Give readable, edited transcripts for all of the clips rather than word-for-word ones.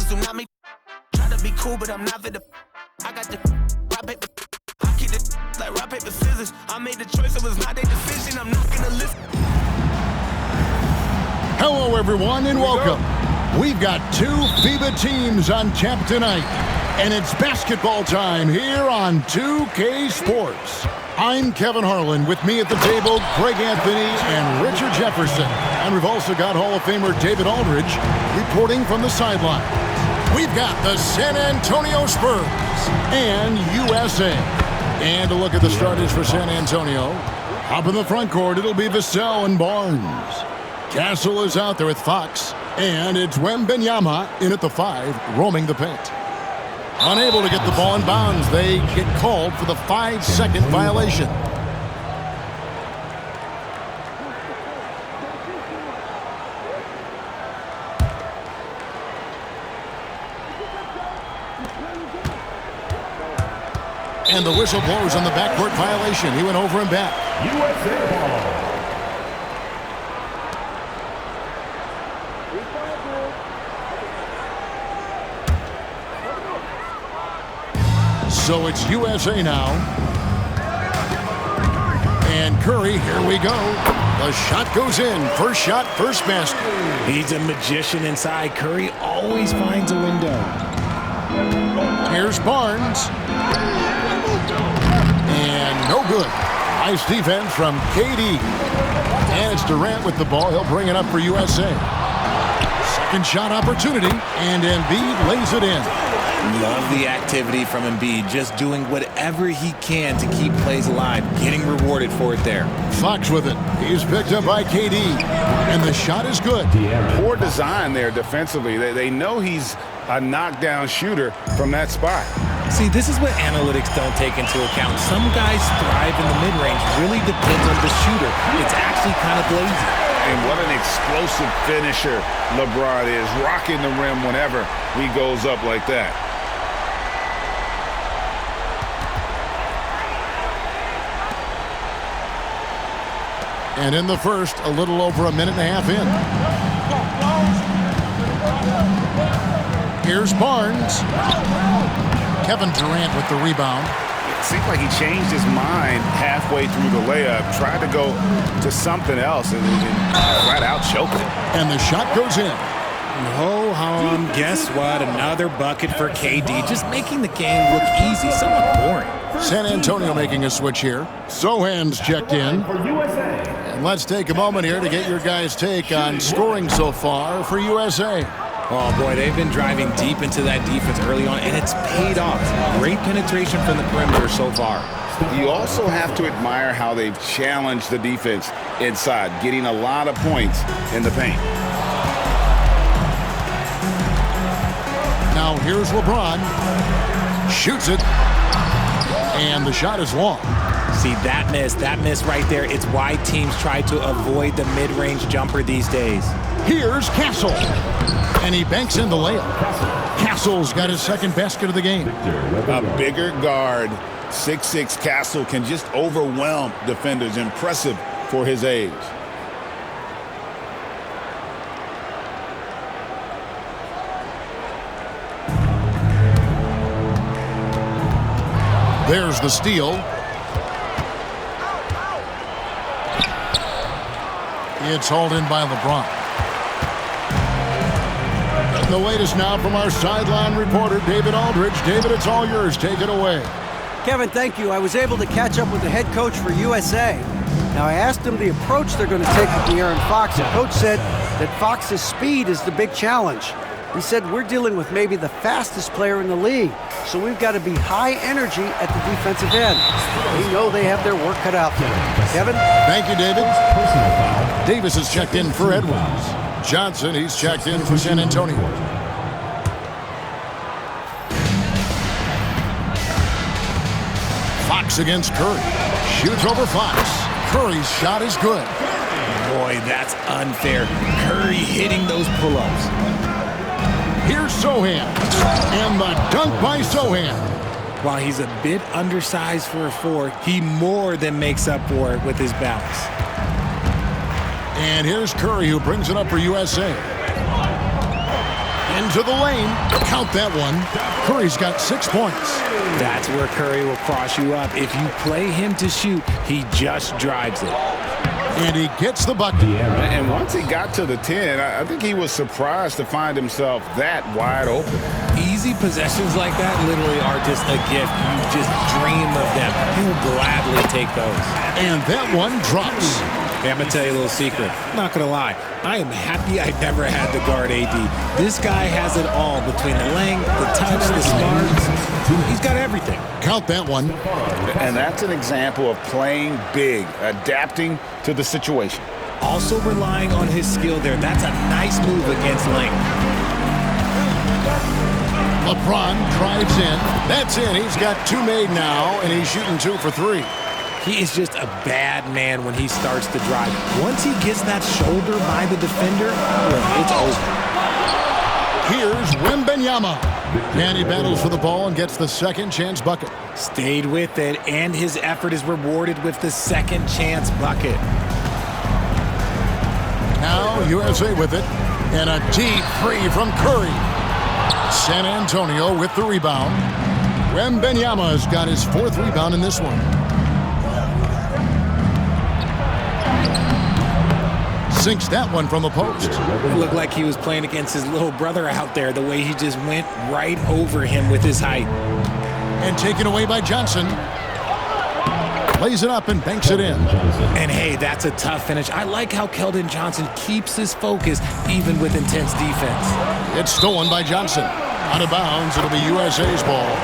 do not make. Try to be cool, but I'm not for the. I got the rock paper. I keep it like rock paper scissors. I made the choice, it was not their decision. I'm not gonna listen. Hello, everyone, and welcome. We've got two FIBA teams on tap tonight, and it's basketball time here on 2K Sports. I'm Kevin Harlan. With me at the table, Greg Anthony and Richard Jefferson. And we've also got Hall of Famer David Aldridge reporting from the sideline. We've got the San Antonio Spurs and USA. And a look at the starters for San Antonio. Up in the front court, it'll be Vassell and Barnes. Castle is out there with Fox. And it's Wembanyama in at the 5, roaming the paint. Unable to get the ball in bounds, they get called for the 5-second violation. And the whistle blows on the backcourt violation. He went over and back. USA ball. So it's USA now. And Curry, here we go. The shot goes in. First shot, first basket. He's a magician inside. Curry always finds a window. Here's Barnes. And no good. Nice defense from KD. And it's Durant with the ball. He'll bring it up for USA. Second shot opportunity. And Embiid lays it in. Love the activity from Embiid, just doing whatever he can to keep plays alive, getting rewarded for it there. Fox with it. He's picked up by KD, and the shot is good. Poor design there defensively. They know he's a knockdown shooter from that spot. See, this is what analytics don't take into account. Some guys thrive in the mid-range, really depends on the shooter. It's actually kind of lazy. And what an explosive finisher LeBron is, rocking the rim whenever he goes up like that. And in the first, a little over a minute and a half in. Here's Barnes. Kevin Durant with the rebound. It seemed like he changed his mind halfway through the layup, tried to go to something else, and flat out choked it. And the shot goes in. Ho-hum, guess what? Another bucket for KD, just making the game look easy, somewhat boring. San Antonio making a switch here. Sohan's checked in. And let's take a moment here to get your guys' take on scoring so far for USA. Oh, boy, they've been driving deep into that defense early on, and it's paid off. Great penetration from the perimeter so far. You also have to admire how they've challenged the defense inside, getting a lot of points in the paint. Now here's LeBron. Shoots it. And the shot is long. See, that miss right there. It's why teams try to avoid the mid-range jumper these days. Here's Castle. And he banks in the layup. Castle's got his second basket of the game. A bigger guard, 6'6" Castle can just overwhelm defenders. Impressive for his age. There's the steal. It's hauled in by LeBron. The latest now from our sideline reporter, David Aldridge. David, it's all yours. Take it away. Kevin, thank you. I was able to catch up with the head coach for USA. Now, I asked him the approach they're going to take with De'Aaron Fox. The coach said that Fox's speed is the big challenge. He said, we're dealing with maybe the fastest player in the league, so we've got to be high energy at the defensive end. We know they have their work cut out for them. Kevin? Thank you, David. Davis is checked in for Edwards. Johnson, he's checked in for San Antonio. Fox against Curry. Shoots over Fox. Curry's shot is good. Boy, that's unfair. Curry hitting those pull-ups. Here's Sohan. And the dunk by Sohan. While he's a bit undersized for a 4, he more than makes up for it with his bounce. And here's Curry, who brings it up for USA. Into the lane. Count that one. Curry's got 6 points. That's where Curry will cross you up. If you play him to shoot, he just drives it. And he gets the bucket. And once he got to the 10, I think he was surprised to find himself that wide open. Easy possessions like that literally are just a gift. You just dream of them. He'll gladly take those. And that one drops. Hey, I'm going to tell you a little secret. I'm not going to lie. I am happy I never had to guard AD. This guy has it all between the length, the touch, the smarts. He's got everything. Count that one. And that's an example of playing big, adapting to the situation. Also relying on his skill there. That's a nice move against length. LeBron drives in. That's in. He's got 2 made now, and he's shooting 2 for 3. He is just a bad man when he starts to drive. Once he gets that shoulder by the defender, it's over. Here's Wembanyama. And he battles for the ball and gets the second chance bucket. Stayed with it, and his effort is rewarded with the second chance bucket. Now USA with it. And a deep three from Curry. San Antonio with the rebound. Wembanyama's got his 4th rebound in this one. Sinks that one from the post. It looked like he was playing against his little brother out there, the way he just went right over him with his height. And taken away by Johnson. Plays it up and banks it in. And hey, that's a tough finish. I like how Keldon Johnson keeps his focus even with intense defense. It's stolen by Johnson. Out of bounds, it'll be USA's ball.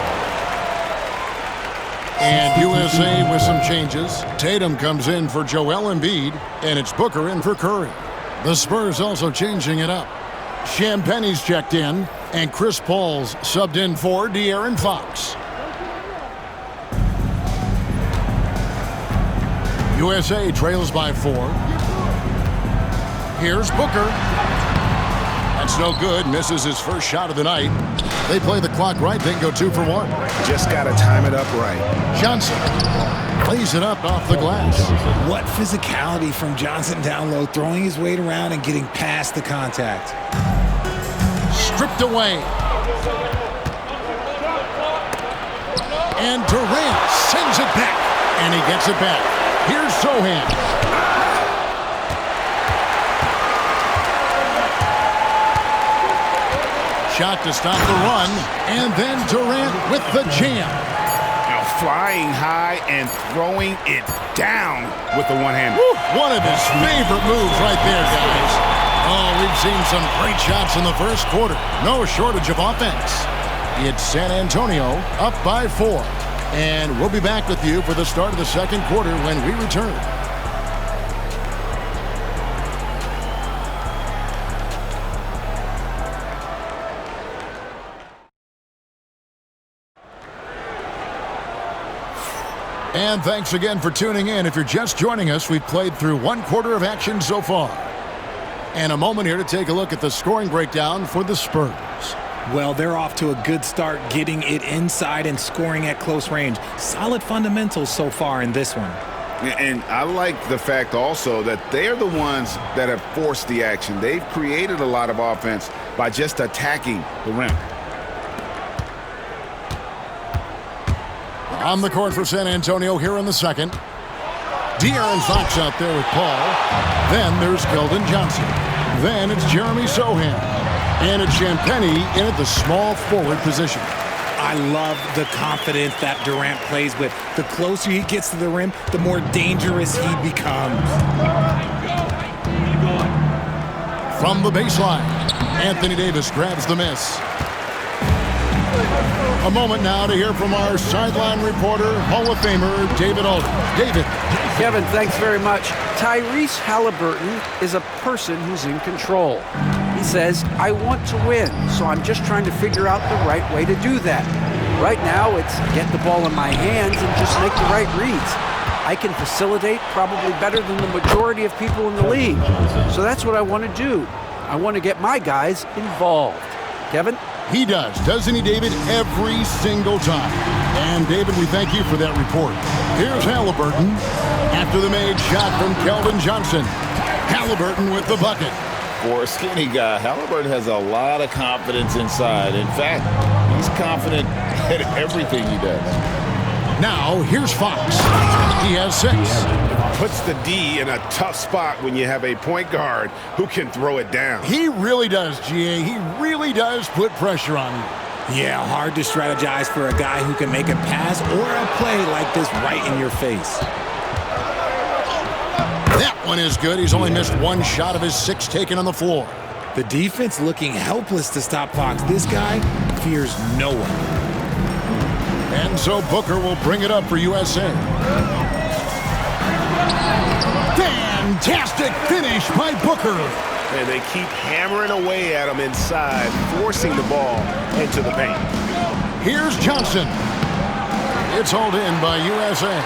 And USA with some changes. Tatum comes in for Joel Embiid, and it's Booker in for Curry. The Spurs also changing it up. Champagne's checked in, and Chris Paul's subbed in for De'Aaron Fox. USA trails by 4. Here's Booker. That's no good. Misses his first shot of the night. They play the clock right. They can go 2 for 1. Just got to time it up right. Johnson plays it up off the glass. What physicality from Johnson down low, throwing his weight around and getting past the contact. Stripped away. And Durant sends it back. And he gets it back. Here's Sohan. Shot to stop the run, and then Durant with the jam. Now flying high and throwing it down with the one hand. One of his favorite moves right there, guys. Oh, we've seen some great shots in the first quarter. No shortage of offense. It's San Antonio up by 4. And we'll be back with you for the start of the second quarter when we return. And thanks again for tuning in. If you're just joining us, we've played through 1 quarter of action so far. And a moment here to take a look at the scoring breakdown for the Spurs. Well, they're off to a good start getting it inside and scoring at close range. Solid fundamentals so far in this one. And I like the fact also that they're the ones that have forced the action. They've created a lot of offense by just attacking the rim. On the court for San Antonio here in the second. De'Aaron Fox out there with Paul. Then there's Keldon Johnson. Then it's Jeremy Sohan. And it's Champagnie in at the small forward position. I love the confidence that Durant plays with. The closer he gets to the rim, the more dangerous he becomes. From the baseline, Anthony Davis grabs the miss. A moment now to hear from our sideline reporter, Hall of Famer David Aldridge. David. Kevin, thanks very much. Tyrese Halliburton is a person who's in control. He says, I want to win, so I'm just trying to figure out the right way to do that. Right now, it's get the ball in my hands and just make the right reads. I can facilitate probably better than the majority of people in the league. So that's what I want to do. I want to get my guys involved. Kevin? He does, doesn't he, David? Every single time. And, David, we thank you for that report. Here's Halliburton after the made shot from Keldon Johnson. Halliburton with the bucket. For a skinny guy, Halliburton has a lot of confidence inside. In fact, he's confident at everything he does. Now, here's Fox. He has 6. Puts the D in a tough spot when you have a point guard who can throw it down. He really does, GA. He really does put pressure on you. Yeah, hard to strategize for a guy who can make a pass or a play like this right in your face. That one is good. He's only missed 1 shot of his 6 taken on the floor. The defense looking helpless to stop Fox. This guy fears no one. And so Booker will bring it up for USA. Fantastic finish by Booker. And they keep hammering away at him inside, forcing the ball into the paint. Here's Johnson. It's hauled in by USA.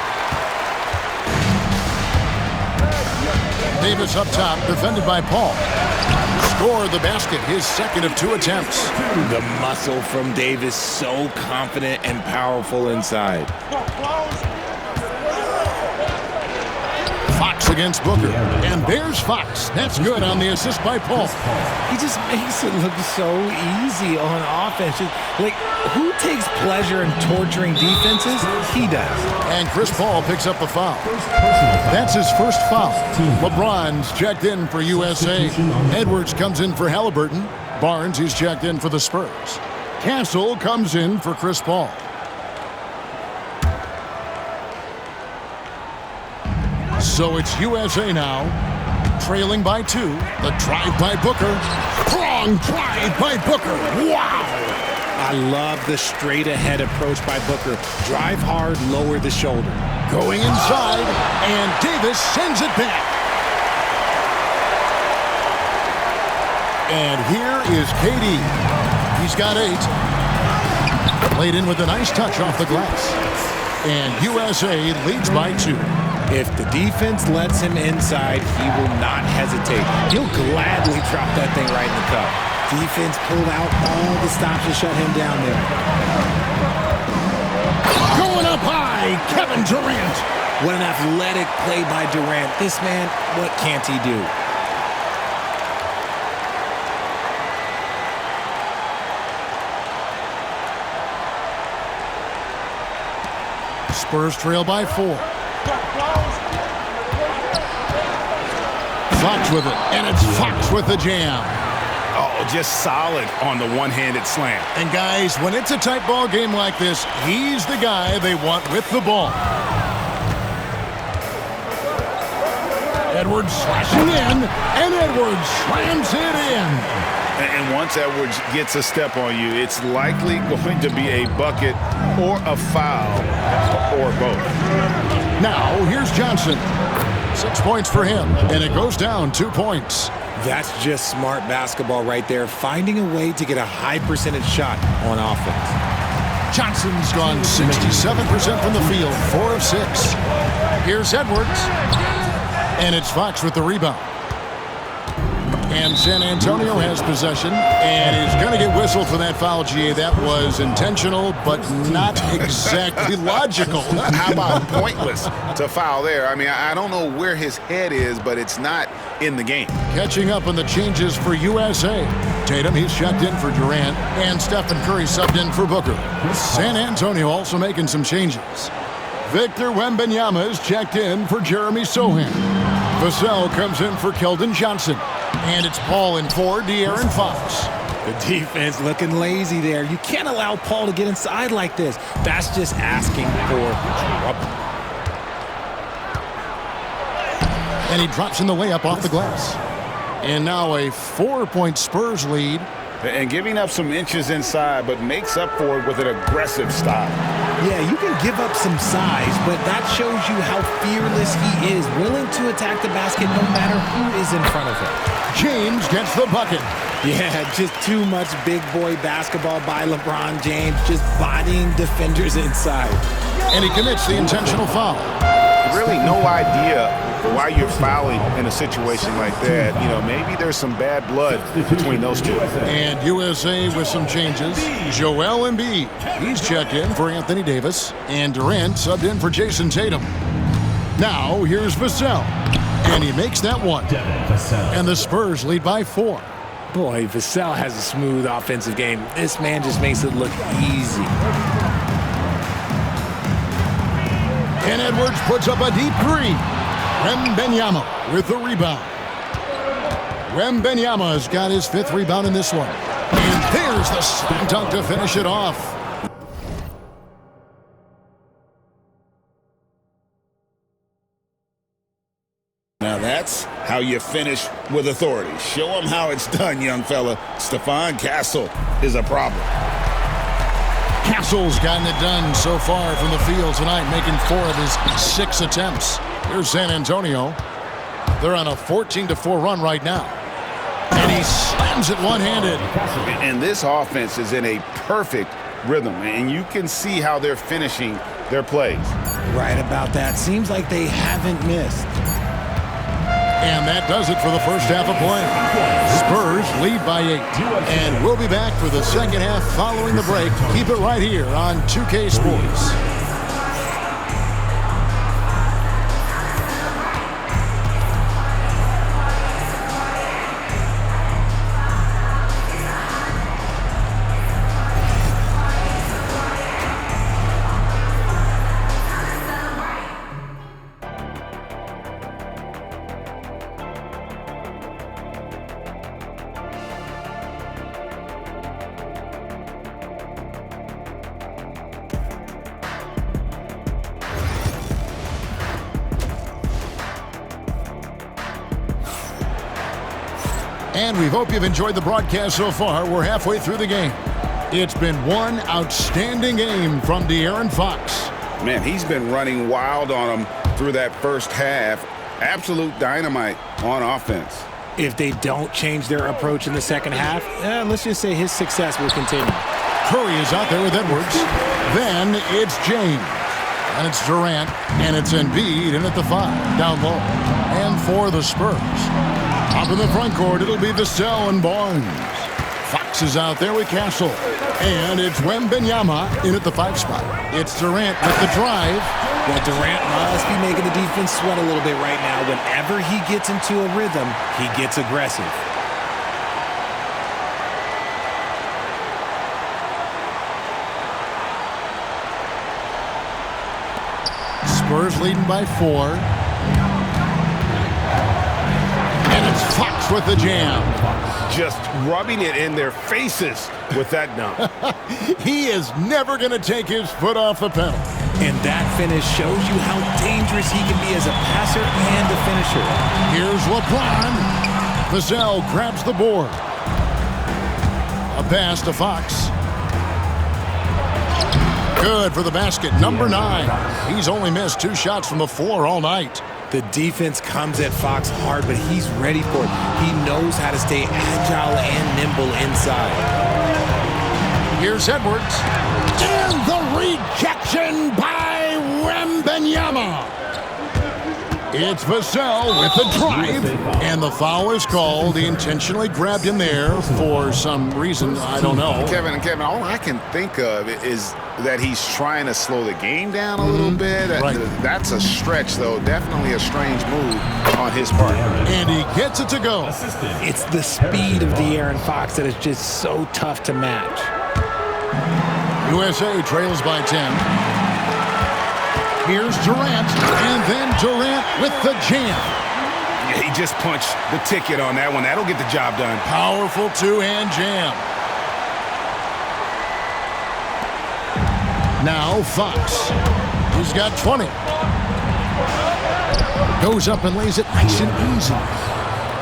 Davis up top, defended by Paul. Scored the basket, his 2nd of 2 attempts. The muscle from Davis, so confident and powerful inside. Fox against Booker. And there's Fox. That's good on the assist by Paul. He just makes it look so easy on offense. Like, who takes pleasure in torturing defenses? He does. And Chris Paul picks up the foul. That's his first foul. LeBron's checked in for USA. Edwards comes in for Halliburton. Barnes, he's checked in for the Spurs. Castle comes in for Chris Paul. So it's USA now, trailing by 2. The drive by Booker. Strong drive by Booker. Wow! I love the straight-ahead approach by Booker. Drive hard, lower the shoulder. Going inside, and Davis sends it back. And here is KD. He's got 8. Laid in with a nice touch off the glass. And USA leads by 2. If the defense lets him inside, he will not hesitate. He'll gladly drop that thing right in the cup. Defense pulled out all the stops to shut him down there. Going up high, Kevin Durant. What an athletic play by Durant. This man, what can't he do? Spurs trail by 4. Fox with it, and it's Fox with the jam. Oh, just solid on the one-handed slam. And guys, when it's a tight ball game like this, he's the guy they want with the ball. Edwards slashing in, and Edwards slams it in. And once Edwards gets a step on you, it's likely going to be a bucket or a foul or both. Now, here's Johnson. 6 points for him, and it goes down 2 points. That's just smart basketball right there, finding a way to get a high percentage shot on offense. Johnson's gone 67% from the field, 4 of 6. Here's Edwards, and it's Fox with the rebound. And San Antonio has possession and is going to get whistled for that foul, GA. That was intentional, but not exactly logical. How about pointless to foul there? I mean, I don't know where his head is, but it's not in the game. Catching up on the changes for USA. Tatum, he's checked in for Durant, and Stephen Curry subbed in for Booker. San Antonio also making some changes. Victor Wembanyama is checked in for Jeremy Sohan. Vassell comes in for Keldon Johnson. And it's Paul in for De'Aaron Fox. The defense looking lazy there. You can't allow Paul to get inside like this. That's just asking for trouble. And he drops in the layup off the glass. And now a 4-point Spurs lead. And giving up some inches inside, but makes up for it with an aggressive stop. Yeah, you can give up some size, but that shows you how fearless he is, willing to attack the basket no matter who is in front of him. James gets the bucket. Yeah, just too much big boy basketball by LeBron James, just bodying defenders inside. And he commits the intentional foul. Really no idea why you're fouling in a situation like that. You know, maybe there's some bad blood between those two. And USA with some changes. Joel Embiid, he's checked in for Anthony Davis. And Durant subbed in for Jason Tatum. Now, here's Vassell. And he makes that one. And the Spurs lead by 4. Boy, Vassell has a smooth offensive game. This man just makes it look easy. And Edwards puts up a deep 3. Wembanyama with the rebound. Wembanyama has got his 5th rebound in this one. And there's the slam dunk to finish it off. Now that's how you finish with authority. Show them how it's done, young fella. Stephon Castle is a problem. Castle's gotten it done so far from the field tonight, making 4 of his 6 attempts. Here's San Antonio. They're on a 14-4 run right now. And he slams it one-handed. And this offense is in a perfect rhythm, and you can see how they're finishing their plays. Right about that. Seems like they haven't missed. And that does it for the first half of play. Spurs lead by 8. And we'll be back for the second half following the break. Keep it right here on 2K Sports. And we hope you've enjoyed the broadcast so far. We're halfway through the game. It's been one outstanding game from De'Aaron Fox. Man, he's been running wild on them through that first half. Absolute dynamite on offense. If they don't change their approach in the second half, let's just say his success will continue. Curry is out there with Edwards. Then it's James. And it's Durant. And it's Embiid in at the 5, down low. And for the Spurs, up in the front court, it'll be Vassell and Barnes. Fox is out there with Castle. And it's Wembanyama in at the 5 spot. It's Durant with the drive. Well, Durant must be making the defense sweat a little bit right now. Whenever he gets into a rhythm, he gets aggressive. Spurs leading by 4. And it's Fox with the jam. Just rubbing it in their faces with that dunk. He is never going to take his foot off the pedal. And that finish shows you how dangerous he can be as a passer and a finisher. Here's LeBron. Vassell grabs the board. A pass to Fox. Good for the basket. Number 9. He's only missed 2 shots from the floor all night. The defense comes at Fox hard, but he's ready for it. He knows how to stay agile and nimble inside. Here's Edwards. And the rejection by Wembanyama. It's Vassell with the drive. And the foul is called. He intentionally grabbed him there for some reason. I don't know. Kevin, all I can think of is that he's trying to slow the game down a little bit. Right. That's a stretch, though. Definitely a strange move on his part. And he gets it to go. It's the speed of De'Aaron Fox that is just so tough to match. USA trails by 10. Here's Durant, and then Durant with the jam. Yeah, he just punched the ticket on that one. That'll get the job done. Powerful 2-hand jam. Now Fox. He's got 20. Goes up and lays it nice and easy.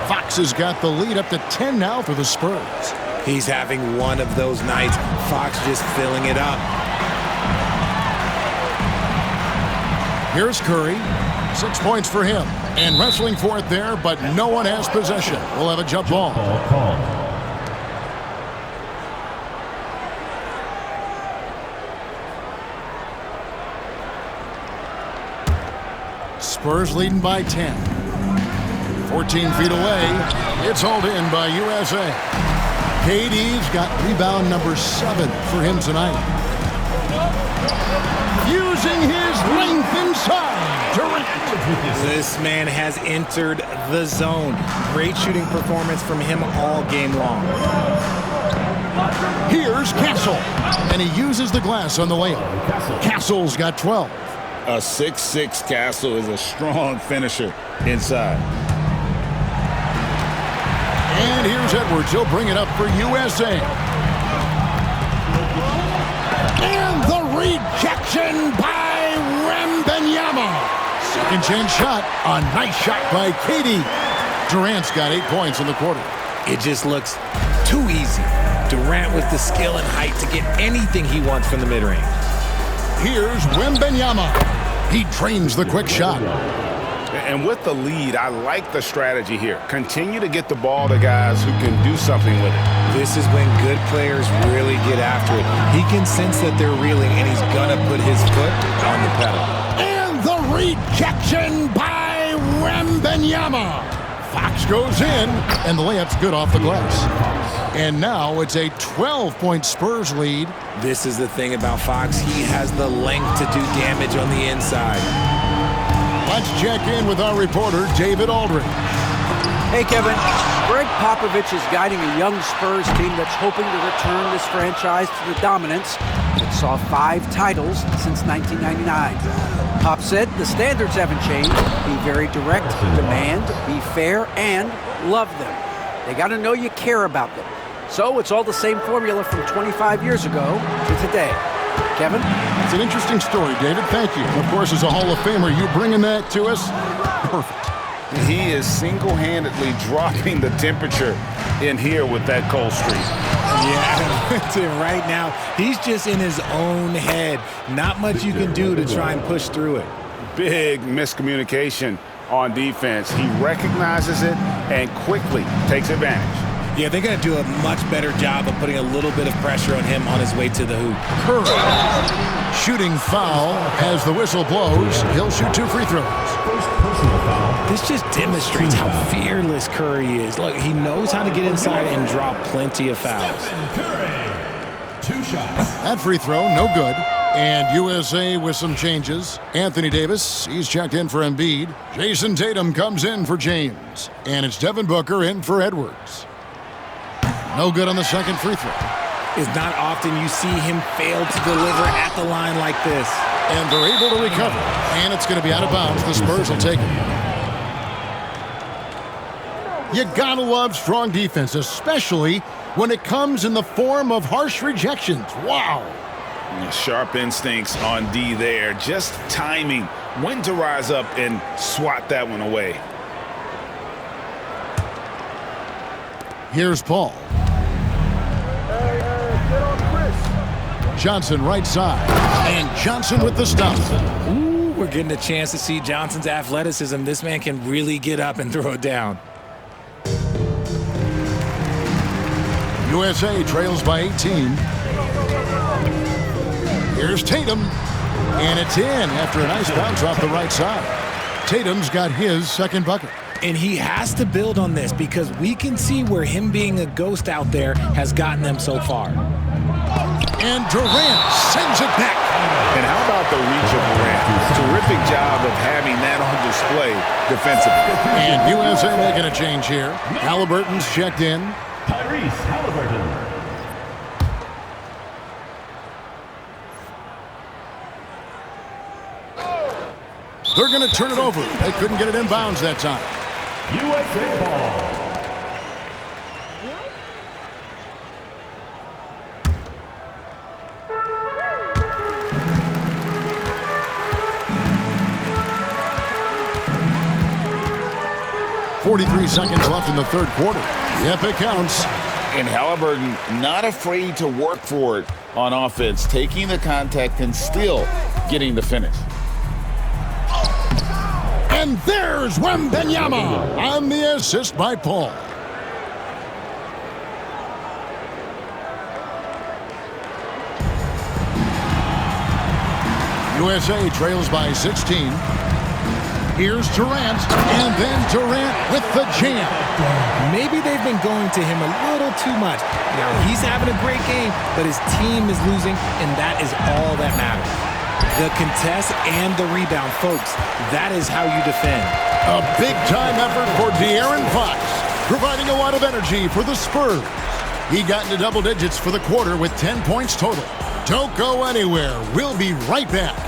Fox has got the lead up to 10 now for the Spurs. He's having one of those nights. Fox just filling it up. Here's Curry. 6 points for him. And wrestling for it there, but no one has possession. We'll have a jump ball. Spurs leading by 10. 14 feet away. It's hauled in by USA. KD's got rebound number 7 for him tonight. Using his Length inside. Durant. This man has entered the zone. Great shooting performance from him all game long. Here's Castle, and he uses the glass on the layup. Castle's got 12. A 6'6" Castle is a strong finisher inside. And here's Edwards. He'll bring it up for USA. And the rejection by Wembanyama. Second chance shot. A nice shot by Katie. Durant's got 8 points in the quarter. It just looks too easy. Durant with the skill and height to get anything he wants from the mid-range. Here's Wembanyama. He trains the quick shot. And with the lead, I like the strategy here. Continue to get the ball to guys who can do something with it. This is when good players really get after it. He can sense that they're reeling, and he's gonna put his foot on the pedal. And the rejection by Wembanyama. Fox goes in, and the layup's good off the glass. And now it's a 12-point Spurs lead. This is the thing about Fox. He has the length to do damage on the inside. Let's check in with our reporter, David Aldridge. Hey, Kevin. Greg Popovich is guiding a young Spurs team that's hoping to return this franchise to the dominance that saw 5 titles since 1999. Pop said the standards haven't changed. Be very direct, demand, be fair, and love them. They got to know you care about them. So it's all the same formula from 25 years ago to today. Kevin? It's an interesting story, David. Thank you. Of course, as a Hall of Famer, you bringing that to us? Perfect. He is single-handedly dropping the temperature in here with that cold streak. Yeah, right now, he's just in his own head. Not much you can do to try and push through it. Big miscommunication on defense. He recognizes it and quickly takes advantage. Yeah, they got to do a much better job of putting a little bit of pressure on him on his way to the hoop. Curry. Shooting foul as the whistle blows. He'll shoot 2 free throws. This just demonstrates how fearless Curry is. Look, he knows how to get inside and draw plenty of fouls. That free throw, no good. And USA with some changes. Anthony Davis, he's checked in for Embiid. Jason Tatum comes in for James. And it's Devin Booker in for Edwards. No good on the second free throw. It's not often you see him fail to deliver at the line like this. And they're able to recover. And it's going to be out of bounds. The Spurs will take it. You gotta love strong defense, especially when it comes in the form of harsh rejections. Wow. Sharp instincts on D there. Just timing when to rise up and swat that one away. Here's Paul. Johnson right side. And Johnson with the stop. Ooh, we're getting a chance to see Johnson's athleticism. This man can really get up and throw it down. USA trails by 18. Here's Tatum. And it's in after a nice bounce off the right side. Tatum's got his second bucket. And he has to build on this because we can see where him being a ghost out there has gotten them so far. And Durant sends it back. And how about the reach of Durant? Terrific job of having that on display defensively. And USA making a change here. Halliburton's checked in. Tyrese Halliburton. They're going to turn it over. They couldn't get it in bounds that time. USA ball. .43 seconds left in the third quarter. Yep, it counts. And Halliburton not afraid to work for it on offense, taking the contact and still getting the finish. And there's Wembanyama on the assist by Paul. USA trails by 16. Here's Durant, and then Durant with the jam. Maybe they've been going to him a little too much. Now, he's having a great game, but his team is losing, and that is all that matters. The contest and the rebound, folks. That is how you defend. A big-time effort for De'Aaron Fox, providing a lot of energy for the Spurs. He got into double digits for the quarter with 10 points total. Don't go anywhere. We'll be right back.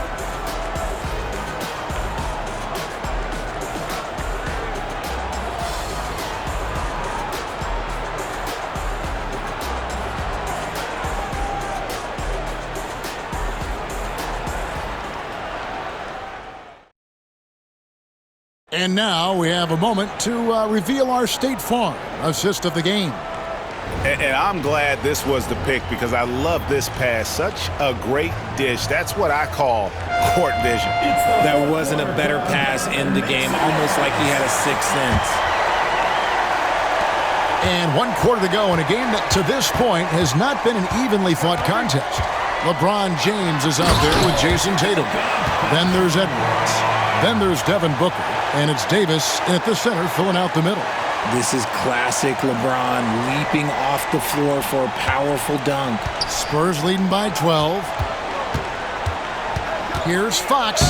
And now we have a moment to reveal our State Farm assist of the game. And I'm glad this was the pick because I love this pass. Such a great dish. That's what I call court vision. There wasn't a better pass in the game, almost like he had a sixth sense. And 1 quarter to go in a game that to this point has not been an evenly fought contest. LeBron James is out there with Jason Tatum. Then there's Edwards. Then there's Devin Booker. And it's Davis at the center filling out the middle. This is classic LeBron leaping off the floor for a powerful dunk. Spurs leading by 12. Here's Fox.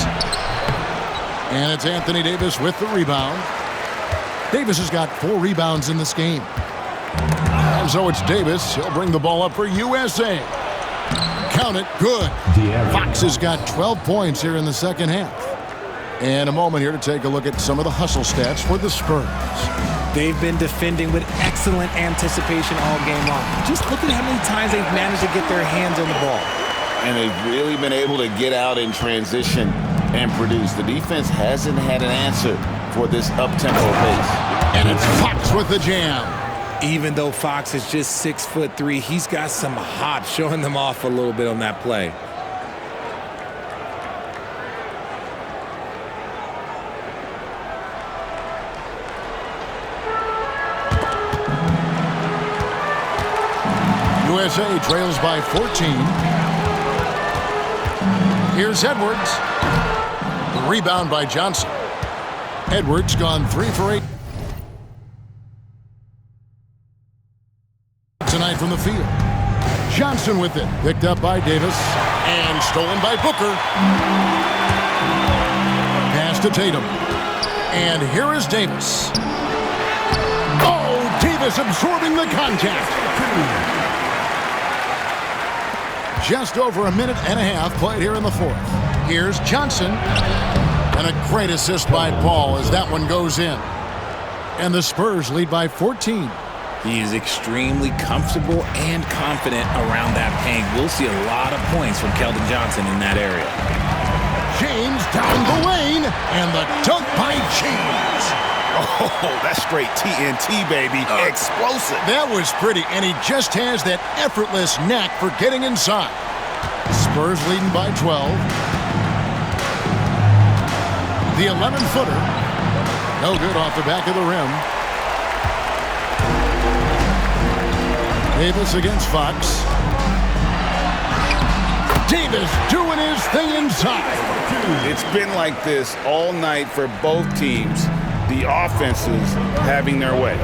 And it's Anthony Davis with the rebound. Davis has got 4 rebounds in this game. And so it's Davis. He'll bring the ball up for USA. Count it. Good. Fox has got 12 points here in the second half. And a moment here to take a look at some of the hustle stats for the Spurs. They've been defending with excellent anticipation all game long. Just look at how many times they've managed to get their hands on the ball. And they've really been able to get out in transition and produce. The defense hasn't had an answer for this up-tempo pace. And it's Fox with the jam. Even though Fox is just 6'3", he's got some hop, showing them off a little bit on that play. USA trails by 14. Here's Edwards. The rebound by Johnson. Edwards gone 3 for 8 tonight from the field. Johnson with it. Picked up by Davis. And stolen by Booker. Pass to Tatum. And here is Davis. Oh, Davis absorbing the contact. Just over a minute and a half played here in the fourth. Here's Johnson. And a great assist by Paul as that one goes in. And the Spurs lead by 14. He is extremely comfortable and confident around that paint. We'll see a lot of points from Keldon Johnson in that area. James down the lane. And the dunk by James. Oh, that's straight TNT, baby. Explosive. That was pretty, and he just has that effortless knack for getting inside. Spurs leading by 12. The 11-footer. No good off the back of the rim. Davis against Fox. Davis doing his thing inside. It's been like this all night for both teams. The offenses having their way.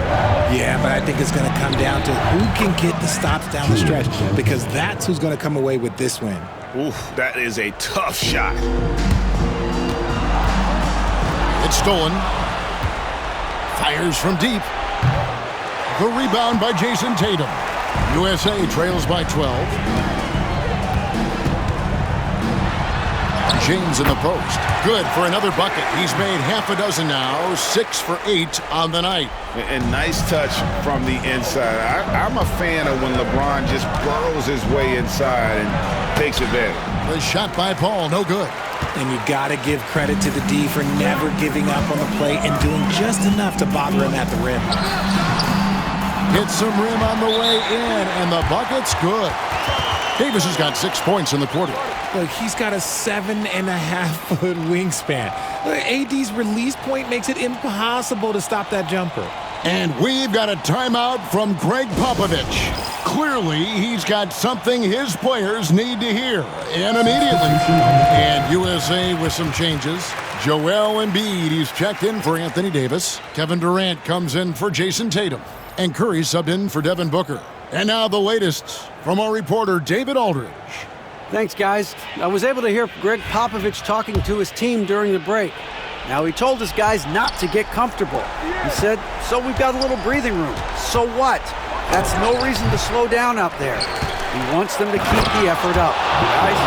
Yeah, but I think it's going to come down to who can get the stops down the stretch, because that's who's going to come away with this win. Oof, that is a tough shot. It's stolen. Fires from deep. The rebound by Jason Tatum. USA trails by 12. James in the post. Good for another bucket. He's made half a dozen now. 6 for 8 on the night. And nice touch from the inside. I'm a fan of when LeBron just burrows his way inside and takes advantage. The shot by Paul, no good. And you got to give credit to the D for never giving up on the play and doing just enough to bother him at the rim. Hits some rim on the way in, and the bucket's good. Davis has got 6 points in the quarter. Look, he's got a 7.5-foot wingspan. AD's release point makes it impossible to stop that jumper. And we've got a timeout from Greg Popovich. Clearly, he's got something his players need to hear, and immediately. And USA with some changes. Joel Embiid, he's checked in for Anthony Davis. Kevin Durant comes in for Jason Tatum. And Curry subbed in for Devin Booker. And now the latest from our reporter, David Aldridge. Thanks, guys. I was able to hear Greg Popovich talking to his team during the break. Now, he told his guys not to get comfortable. He said, so we've got a little breathing room. So what? That's no reason to slow down out there. He wants them to keep the effort up. Guys?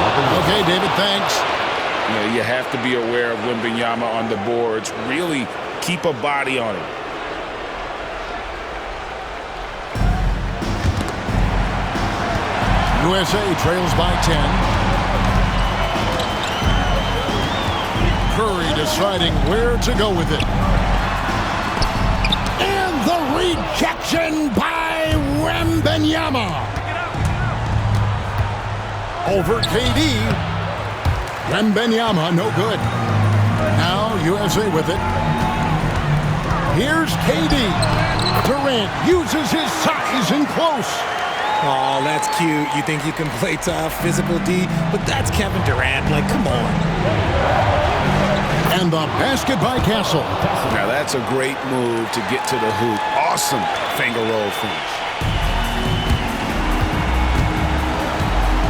Okay, David, thanks. You have to be aware of Wembanyama on the boards. Really keep a body on him. USA trails by 10. Curry deciding where to go with it. And the rejection by Wembanyama. Over KD. Wembanyama, no good. Now USA with it. Here's KD. Durant uses his size in close. Oh, that's cute. You think you can play tough, physical D, but that's Kevin Durant. Like, come on. And the basket by Castle. Now that's a great move to get to the hoop. Awesome finger roll finish.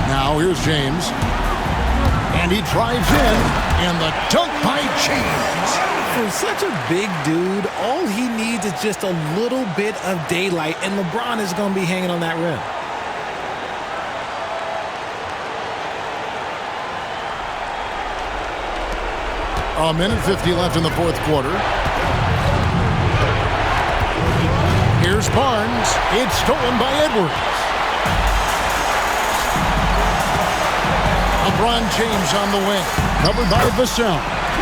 Now here's James. And he drives in. And the dunk by James. For such a big dude, all he needs is just a little bit of daylight, and LeBron is going to be hanging on that rim. A minute 50 left in the fourth quarter. Here's Barnes. It's stolen by Edwards. LeBron James on the wing. Covered by Vassell.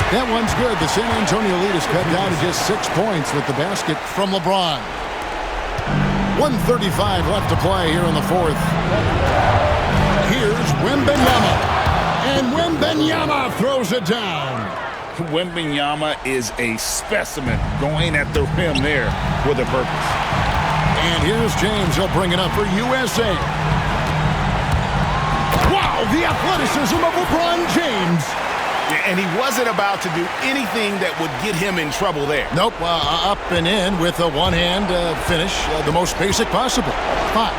That one's good. The San Antonio lead is cut down to just 6 points with the basket from LeBron. 1:35 left to play here in the fourth. Here's Wembanyama. And Wembanyama throws it down. Wembanyama is a specimen going at the rim there with a purpose. And here's James. He'll bring it up for USA. Wow, the athleticism of LeBron James. And he wasn't about to do anything that would get him in trouble there. Nope, up and in with a one-hand finish, the most basic possible. Fox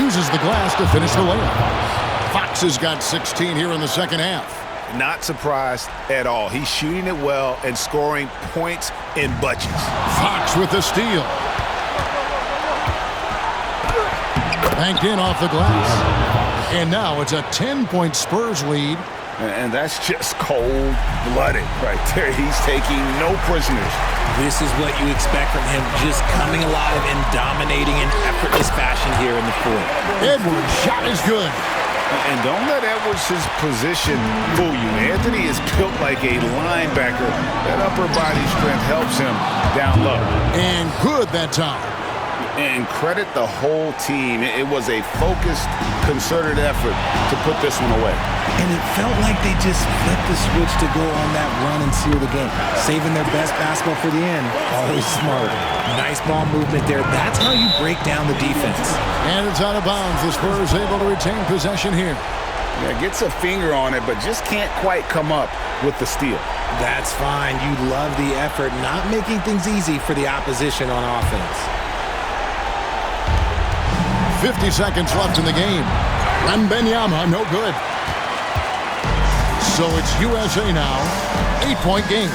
uses the glass to finish the layup. Fox has got 16 here in the second half. Not surprised at all. He's shooting it well and scoring points in bunches. Fox with the steal. Banked in off the glass. And now it's a 10-point Spurs lead. And that's just cold-blooded right there. He's taking no prisoners. This is what you expect from him, just coming alive and dominating in effortless fashion here in the fourth. Edwards' shot is good. And don't let Edwards' position fool you. Anthony is built like a linebacker. That upper body strength helps him down low. And good that time. And credit the whole team. It was a focused, concerted effort to put this one away. And it felt like they just flipped the switch to go on that run and seal the game. Saving their best basketball for the end. Always smart. Nice ball movement there. That's how you break down the defense. And it's out of bounds. The Spurs able to retain possession here. Yeah, gets a finger on it, but just can't quite come up with the steal. That's fine. You love the effort, not making things easy for the opposition on offense. 50 seconds left in the game. Wembanyama, no good. So it's USA now. 8-point game.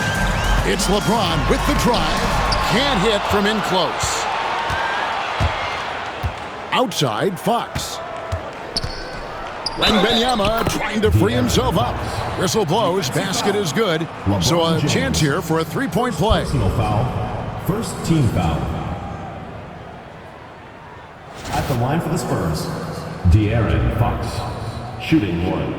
It's LeBron with the drive. Can't hit from in close. Outside, Fox. Wembanyama trying to free himself up. Whistle blows. Basket is good. So a chance here for a 3-point play. Personal foul. First team foul. At the line for the Spurs, De'Aaron Fox, shooting one.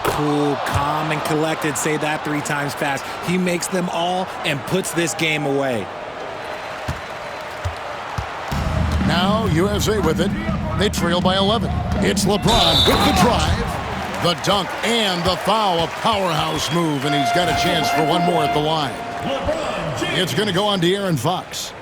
Cool, calm, and collected. Say that 3 times fast. He makes them all and puts this game away. Now USA with it. They trail by 11. It's LeBron with the drive, the dunk, and the foul. A powerhouse move, and he's got a chance for one more at the line. It's going to go on De'Aaron Fox.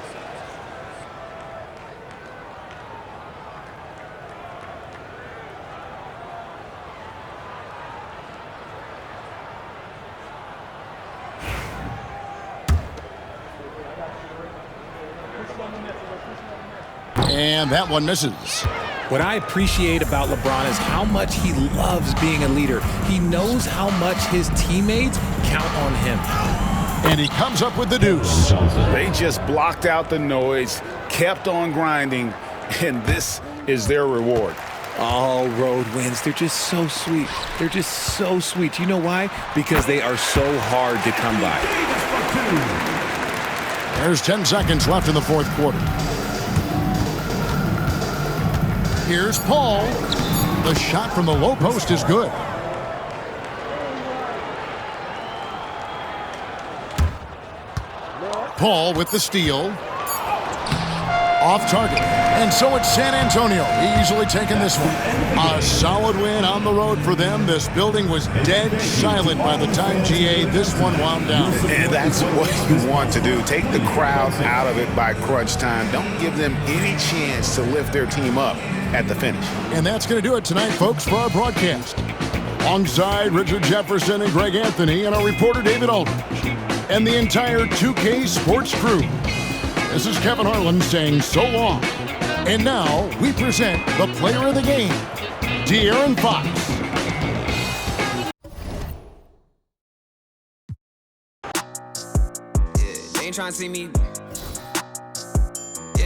And that one misses. What I appreciate about LeBron is how much he loves being a leader. He knows how much his teammates count on him. And he comes up with the deuce. They just blocked out the noise, kept on grinding, and this is their reward. All road wins, they're just so sweet. They're just so sweet. You know why? Because they are so hard to come by. There's 10 seconds left in the fourth quarter. Here's Paul. The shot from the low post is good. Paul with the steal. Off target. And so it's San Antonio easily taking this one. A solid win on the road for them. This building was dead silent by the time, GA, this one wound down. And that's what you want to do. Take the crowd out of it by crunch time. Don't give them any chance to lift their team up at the finish. And that's going to do it tonight, folks, for our broadcast. Alongside Richard Jefferson and Greg Anthony and our reporter David Aldridge and the entire 2K Sports crew. This is Kevin Harlan saying so long. And now we present the player of the game, De'Aaron Fox. Yeah, they ain't trying to see me